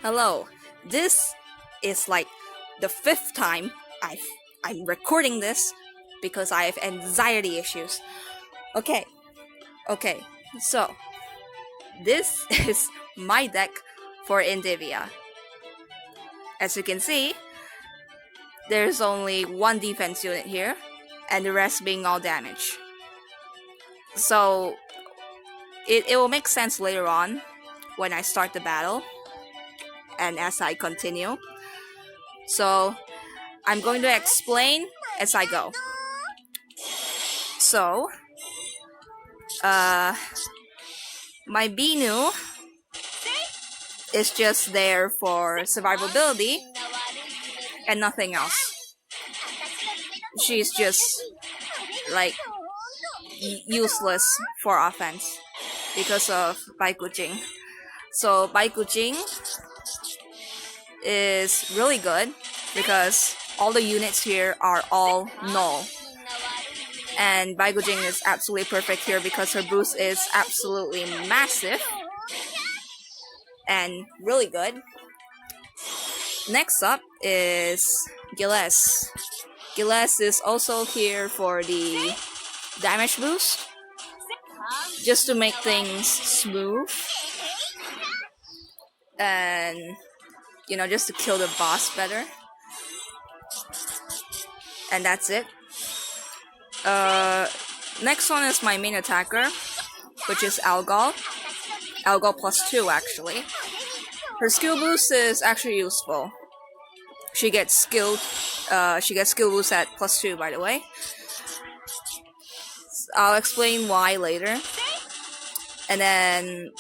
Hello. This is like the fifth time I'm recording this because I have anxiety issues. Okay. Okay. So, this is my deck for Indivia. As you can see, there's only one defense unit here and the rest being all damage. So, it will make sense later on when I start the battle and as I continue. So, I'm going to explain as I go. So, my Binu is just there for survivability and nothing else. She's just like useless for offense because of Baikujing. So Baikujing is really good because all the units here are all null. And Baikujing is absolutely perfect here because her boost is absolutely massive and really good. Next up is Gilles. Gilles is also here for the damage boost, just to make things smooth and just to kill the boss better. And that's it. Next one is my main attacker, which is Algol. Algol +2 actually. Her skill boost is actually useful. She gets skill boost at +2, by the way. I'll explain why later. And then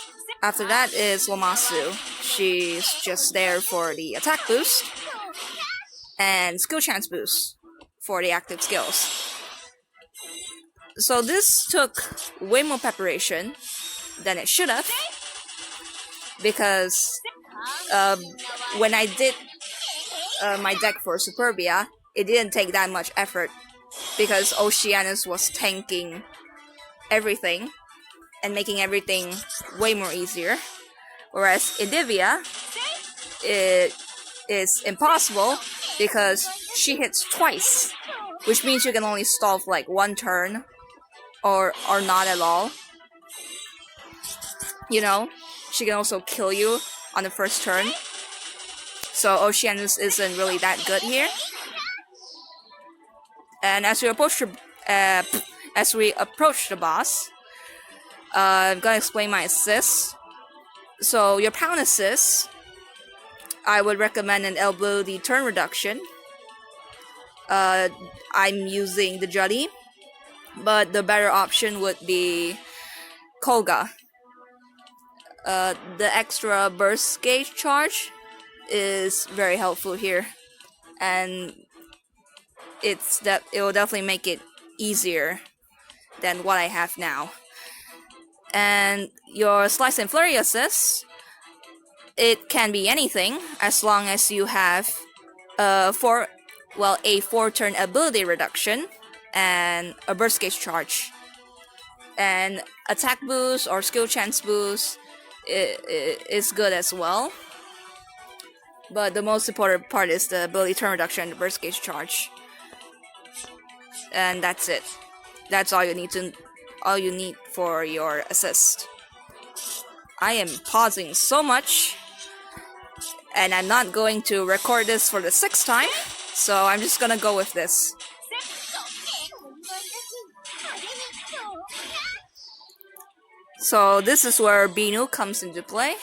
after that is Lamasu. She's just there for the attack boost and skill chance boost for the active skills. So this took way more preparation than it should have, because when I did my deck for Superbia, it didn't take that much effort because Oceanus was tanking everything and making everything way more easier. Whereas Indivia, it is impossible because she hits twice, which means you can only stall for like one turn or not at all. She can also kill you on the first turn. So Oceanus isn't really that good here. And as we approach the boss, I'm gonna explain my assists. So your pound assist, I would recommend an ability turn reduction. I'm using the Juddy, but the better option would be Koga. The extra burst gauge charge is very helpful here, and it will definitely make it easier than what I have now. And your slice and flurry assist, it can be anything as long as you have a 4-turn ability reduction and a burst gauge charge. And attack boost or skill chance boost is good as well. But the most important part is the ability turn reduction and the burst gauge charge. And that's it. That's all you need for your assist. I am pausing so much, and I'm not going to record this for the 6th time, so I'm just gonna go with this. So this is where Binu comes into play.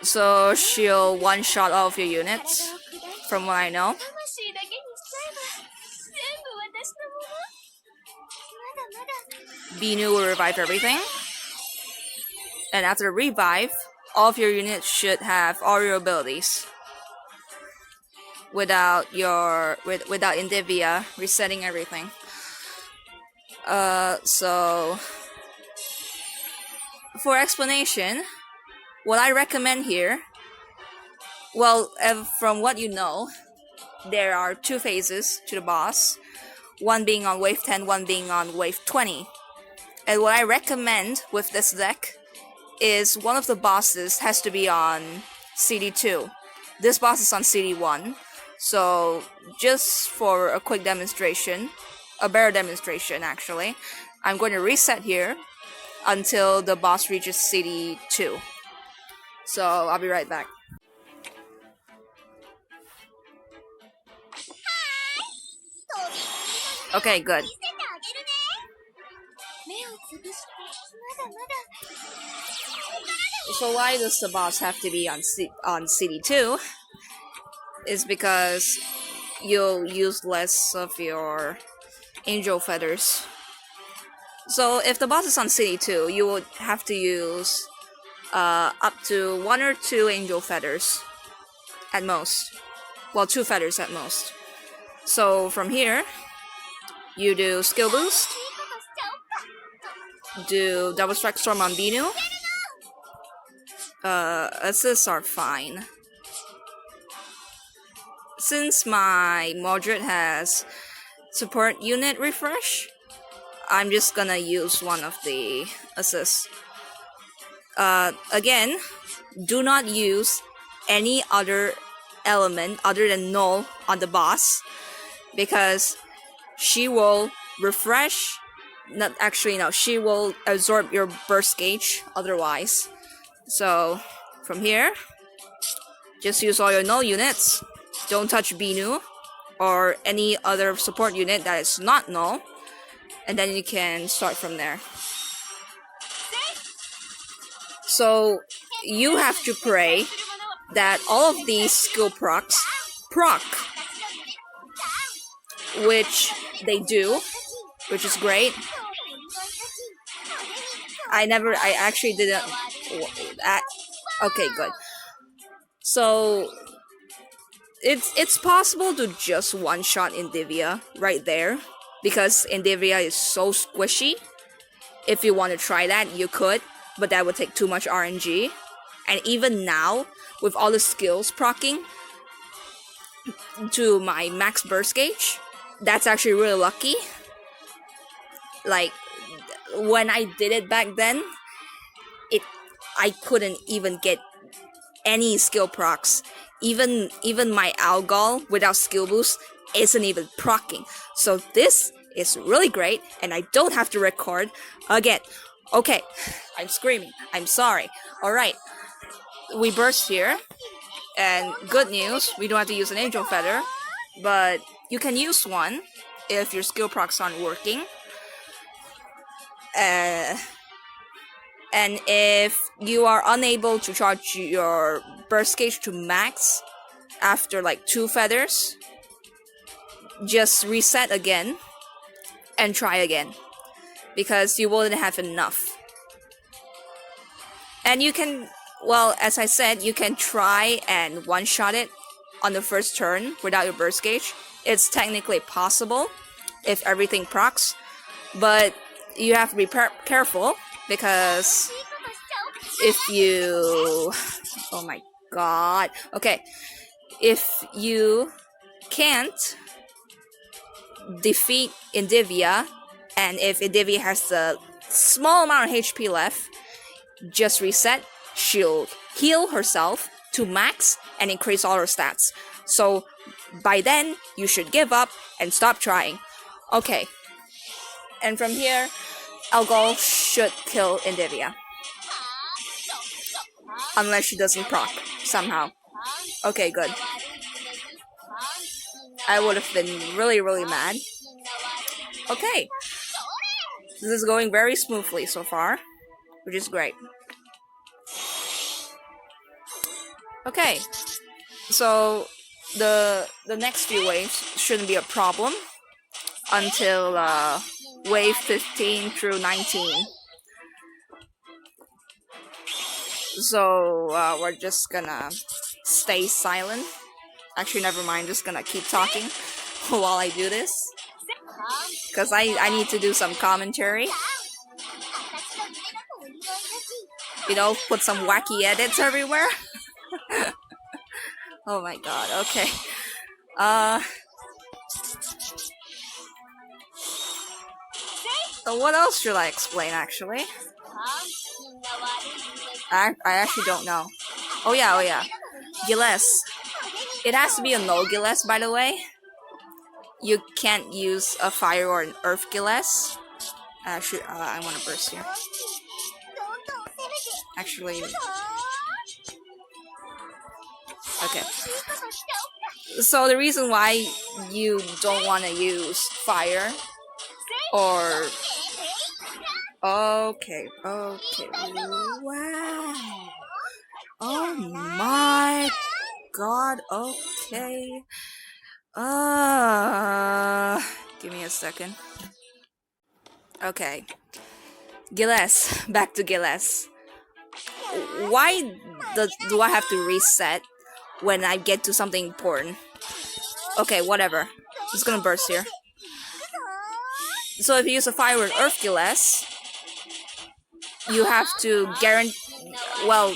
So she'll one-shot all of your units, from what I know. Binu will revive everything. And after the revive, all of your units should have all your abilities without Indivia resetting everything. So for explanation, what I recommend here, from what you know, there are 2 phases to the boss, one being on wave 10, one being on wave 20. And what I recommend with this deck is one of the bosses has to be on CD2. This boss is on CD1. So just for a quick demonstration, a better demonstration actually, I'm going to reset here until the boss reaches CD2. So I'll be right back. Okay, good. So why does the boss have to be on CD2? Is because you'll use less of your angel feathers. So if the boss is on CD2, you would have to use up to 1 or 2 angel feathers at most. Well, 2 feathers at most. So from here, you do skill boost, do double strike storm on Binu. Assists are fine. Since my Modred has support unit refresh, I'm just gonna use one of the assists. Again, do not use any other element other than Null on the boss, because she will refresh. Not actually, no, she will absorb your burst gauge otherwise. So from here, just use all your Null units. Don't touch Binu or any other support unit that is not Null, and then you can start from there. So you have to pray that all of these skill procs proc, which they do, which is great. I actually didn't. Okay, good. So it's possible to just one-shot Indivia right there, because Indivia is so squishy. If you want to try that, you could, but that would take too much RNG. And even now, with all the skills proccing to my max burst gauge, that's actually really lucky. Like, when I did it back then, I couldn't even get any skill procs. Even my Algol without skill boost isn't even proccing. So this is really great, and I don't have to record again. Okay, I'm screaming. I'm sorry. Alright, we burst here, and good news, we don't have to use an angel feather, but you can use one if your skill procs aren't working. And if you are unable to charge your burst gauge to max after like 2 feathers, just reset again and try again, because you wouldn't have enough. And you can, well, as I said, you can try and one-shot it on the first turn without your burst gauge. It's technically possible if everything procs, but you have to be careful, because if you... Oh my god. Okay. If you can't defeat Indivia, and if Indivia has a small amount of HP left, just reset. She'll heal herself to max and increase all her stats. So by then, you should give up and stop trying. Okay. And from here, Algol should kill Indivia. Unless she doesn't proc, somehow. Okay, good. I would have been really, really mad. Okay. This is going very smoothly so far, which is great. Okay. So, the next few waves shouldn't be a problem until wave 15 through 19. So we're just gonna stay silent. Actually, never mind, just gonna keep talking while I do this, because I need to do some commentary. You know, put some wacky edits everywhere. Oh my god, okay. So what else should I explain, actually? I actually don't know. Oh yeah. Gilles. It has to be a no Gilles, by the way. You can't use a fire or an earth Gilles. Actually, I want to burst here. Actually, okay. So the reason why you don't want to use fire or okay, wow. Oh my god, okay. Give me a second. Okay. Gilles, back to Gilles. Why do I have to reset when I get to something important? Okay, whatever. Just gonna burst here. So if you use a fire and earth Gilles, you have to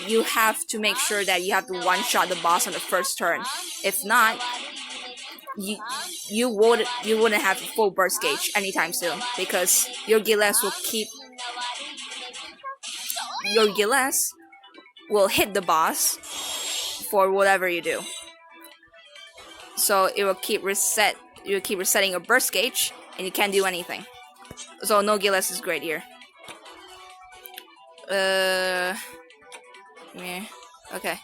you have to make sure that you have to one-shot the boss on the first turn. If not, you wouldn't have a full burst gauge anytime soon, because your Gilles will hit the boss for whatever you do. So it will keep resetting your burst gauge, and you can't do anything. So no Gilles is great here. Yeah. Okay.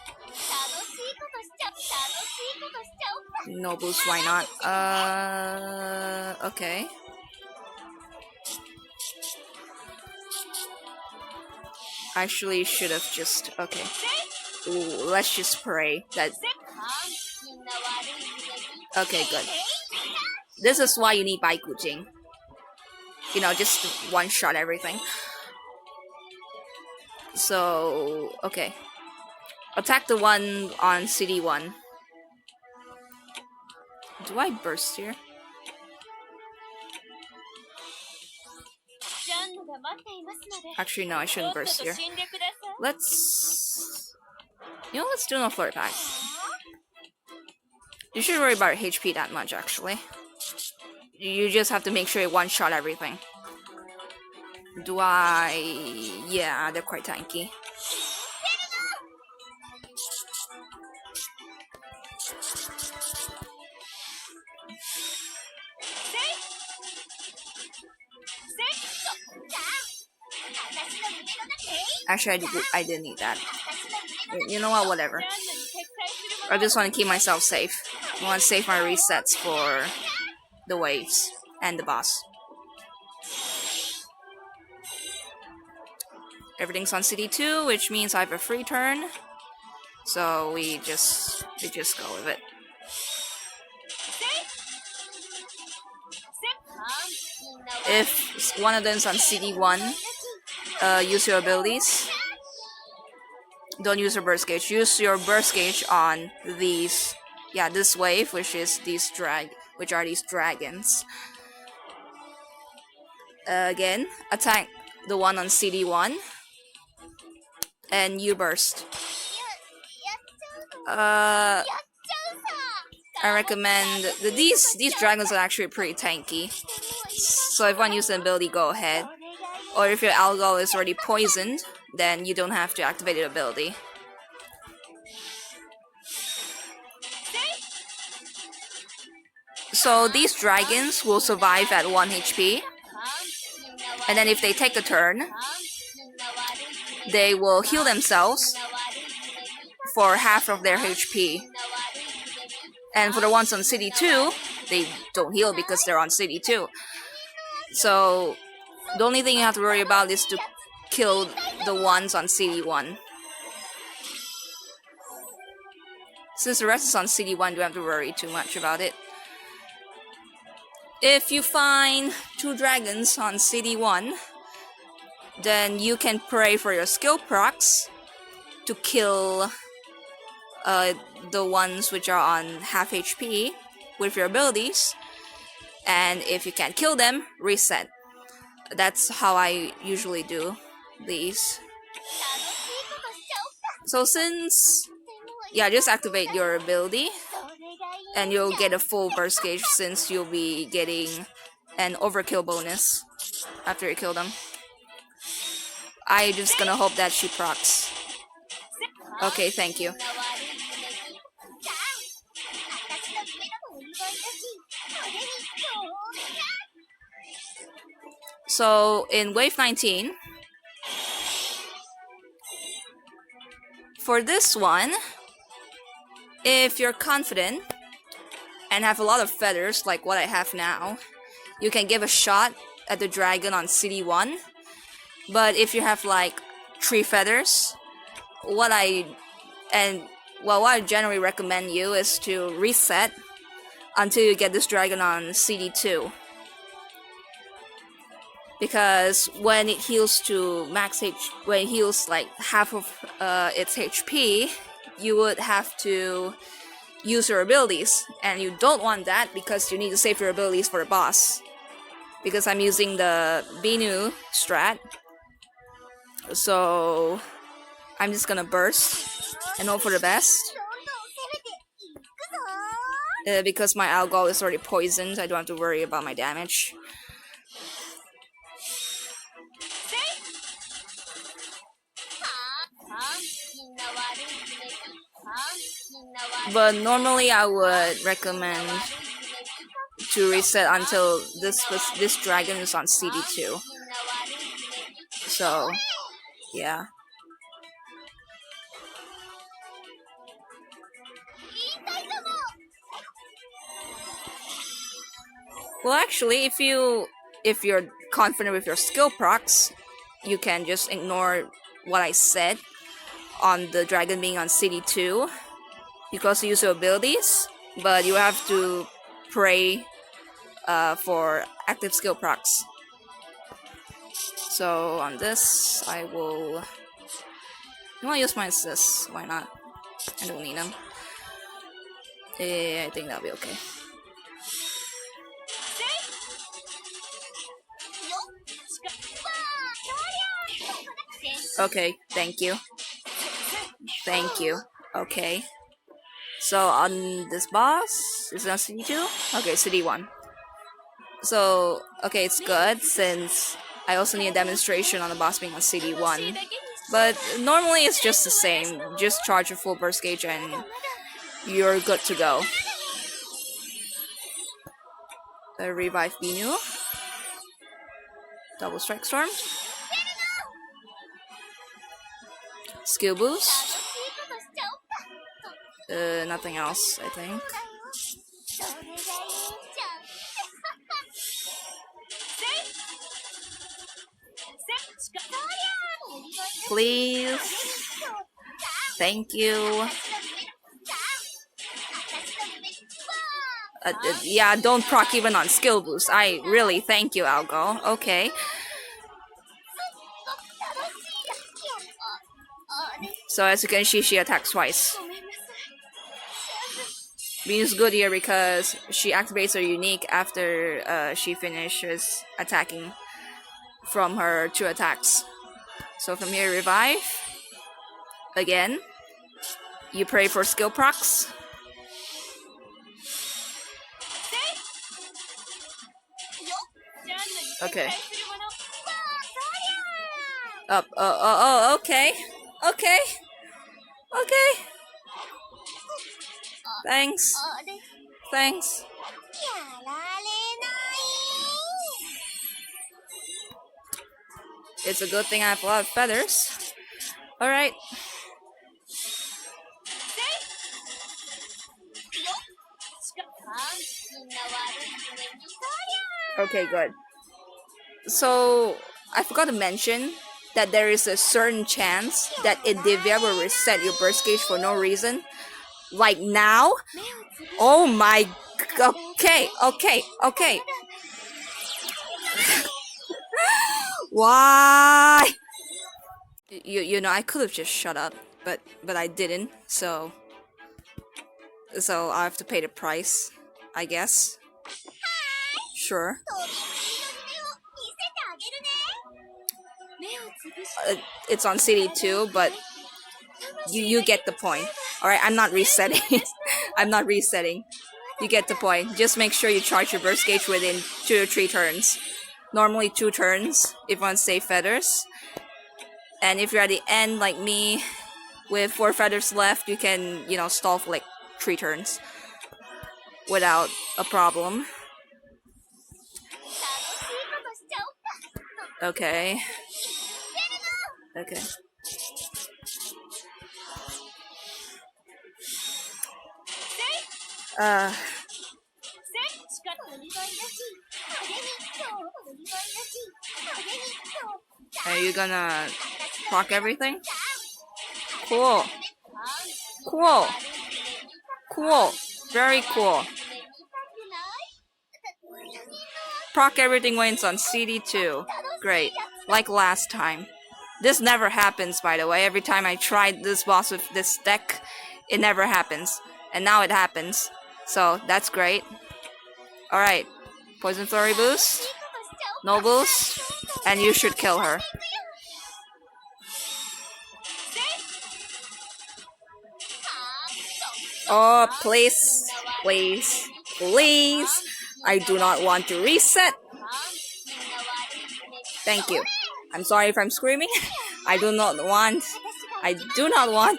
No boost, why not? Okay. Actually, should have just... Okay. Ooh, let's just pray that... Okay, good. This is why you need Baikujing. You know, just one-shot everything. So... Okay. Attack the one on CD1. Do I burst here? Actually, no, I shouldn't burst here. Let's do no flirt pack. You shouldn't worry about HP that much, actually. You just have to make sure you one-shot everything. Yeah, they're quite tanky. Actually, I didn't need that. You know what, whatever. I just want to keep myself safe. I want to save my resets for the waves and the boss. Everything's on CD2, which means I have a free turn. So we just go with it. If one of them's on CD1, use your abilities. Don't use your burst gauge. Use your burst gauge on these. Yeah, this wave, which are these dragons. Again, attack the one on CD1, and you burst. I recommend these dragons are actually pretty tanky. So if one uses an ability, go ahead. Or if your algo is already poisoned, then you don't have to activate the ability. So these dragons will survive at 1 HP. And then if they take a turn, they will heal themselves for half of their HP. And for the ones on CD2, they don't heal because they're on CD2. So the only thing you have to worry about is to kill the ones on CD1. Since the rest is on CD1, you don't have to worry too much about it. If you find 2 dragons on CD1, then you can pray for your skill procs to kill the ones which are on half HP with your abilities. And if you can't kill them, reset. That's how I usually do these. So just activate your ability and you'll get a full burst gauge, since you'll be getting an overkill bonus after you kill them. I just gonna hope that she procs. Okay, thank you. So in wave 19, for this one, if you're confident and have a lot of feathers like what I have now, you can give a shot at the dragon on CD1. But if you have like 3 feathers, what I generally recommend you is to reset until you get this dragon on CD2. Because when it heals to max when it heals like half of its HP, you would have to use your abilities, and you don't want that because you need to save your abilities for the boss. Because I'm using the Binu strat, so I'm just gonna burst and hope for the best. Because my alcohol is already poisoned, I don't have to worry about my damage. But normally I would recommend to reset until this dragon is on CD2. So, yeah. Well, actually, if you're confident with your skill procs, you can just ignore what I said on the dragon being on CD2. You can also use your abilities, but you have to pray for active skill procs. So on this, I will. You want to use my assists? Why not? I don't need them. I think that'll be okay. Okay, thank you. Thank you. Okay. So on this boss, is it on CD2? Okay, CD1. So, okay, it's good since I also need a demonstration on the boss being on CD1. But normally it's just the same. Just charge a full burst gauge and you're good to go. Revive Binu. Double Strike Storm. Skill boost. Nothing else, I think. Please. Thank you. Yeah, don't proc even on skill boost. I really thank you, Algo. Okay. So as you can see, she attacks twice. Binu's good here because she activates her unique after she finishes attacking from her 2 attacks. So from here, revive. Again. You pray for skill procs. Okay. Up. Okay. Okay. Okay. Thanks. Thanks. It's a good thing I have a lot of feathers. Alright. Okay, good. So, I forgot to mention that there is a certain chance that Indivia will reset your burst gauge for no reason. Like now? Oh my... Okay. Why? You know, I could have just shut up, but I didn't, so I have to pay the price, I guess. Sure. It's on CD2, but you get the point. Alright, I'm not resetting. I'm not resetting. You get the point. Just make sure you charge your burst gauge within 2 or 3 turns. Normally 2 turns if you want to save feathers. And if you're at the end like me, with 4 feathers left, you can, you know, stall for like 3 turns without a problem. Okay. Okay. Uh, are you gonna proc everything? Cool. Cool. Cool. Very cool. Proc everything wins on CD2. Great. Like last time. This never happens, by the way. Every time I tried this boss with this deck, it never happens. And now it happens. So, that's great. Alright. Poison Flurry boost. No boost. And you should kill her. Oh, please. Please. Please. I do not want to reset. Thank you. I'm sorry if I'm screaming. I do not want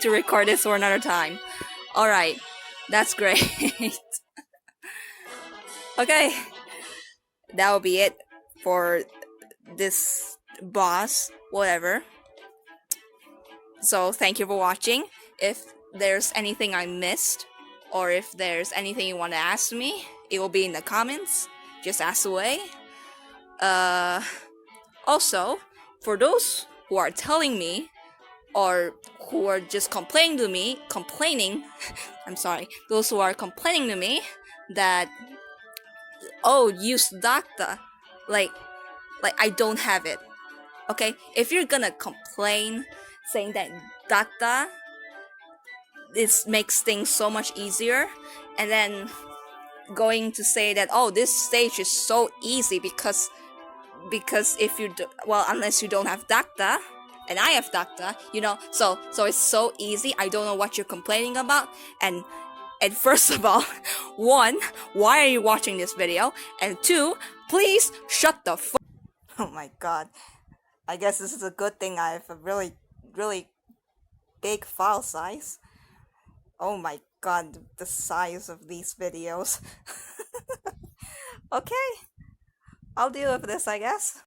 to record this for another time. Alright. That's great. Okay. That will be it for this boss. Whatever. So, thank you for watching. If there's anything I missed, or if there's anything you want to ask me, it will be in the comments. Just ask away. Also, for those who are telling me, or who are just complaining, I'm sorry, those who are complaining to me that, oh, use Dacta, like I don't have it. Okay, if you're gonna complain saying that Dacta, this makes things so much easier, and then going to say that, oh, this stage is so easy because if you do, well, unless you don't have Dacta, and I have Dacta, you know, so it's so easy. I don't know what you're complaining about. And first of all, 1, why are you watching this video? And 2, please shut the fuck. Oh my god. I guess this is a good thing I have a really, really big file size. Oh my god, the size of these videos. Okay. I'll deal with this, I guess.